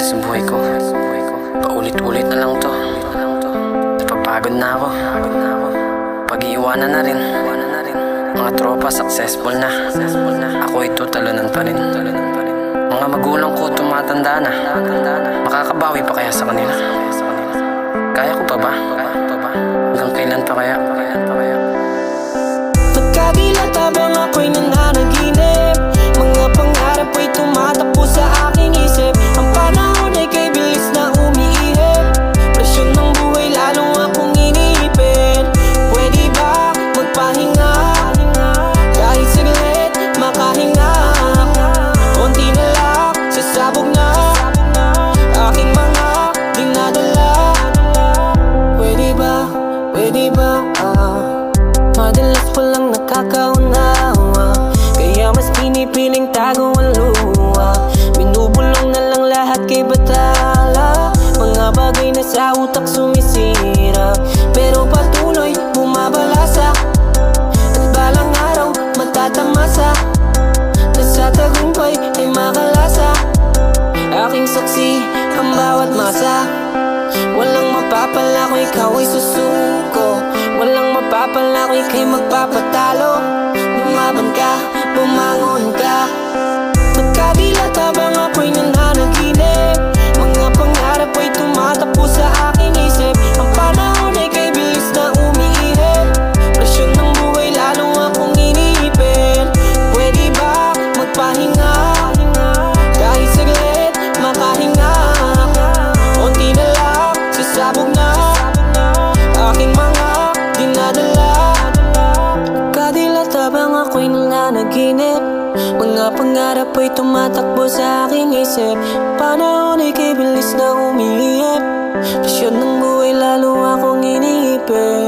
nangyayari sa buhay ko. Paulit-ulit na lang to. Napapagod na ako. Pag-iiwanan na rin. Mga tropa successful na. Ako ito talunan pa rin. Mga magulang ko tumatanda na. Makakabawi pa kaya sa kanila? Kaya ko pa ba? Hanggang kailan pa kaya? Nagkabilat habang ako'y nananaginip. Mga pangarap ay tumatakbo sa aking isip. Ang panahon ay kay bilis na umiihip. Presyon ng buhay lalong akong iniipin. Pwede ba magpahinga? Kahit saglit makahinga. Konti na lang sasabog na aking mga dinadala. Pwede ba? Madalas walang nakakaunawa, kaya mas pinipiling tago ang luha. Binubulong na lang lahat kay batala. Mga bagay na sa utak sumisira, pero patuloy bumabalasa. At balang araw matatamasa, na sa tagumpay ay makalasa. Aking saksi ang bawat masa. Walang mapapala ko ikaw ay susuko. Walang mapapala ko ika'y magpapatalo. Lumaban ka, bumangon ka. Nagkabilat habang ako'y nananaginip. Mga pangarap ay tumatakbo sa aking isip. Ang panahon ay kay bilis na umiihip. Presyon ng buhay lalong akong iniipin. Pwede ba magpahinga? Kahit saglit makahinga. Konti na lang sasabog na aking mga dinadala. Kadilat habang ako'y nananaginip. Mga pangarap ay tumatakbo sa aking isip. Panahon ay kay bilis na umiihip. Presyon ng buhay lalo akong iniipin.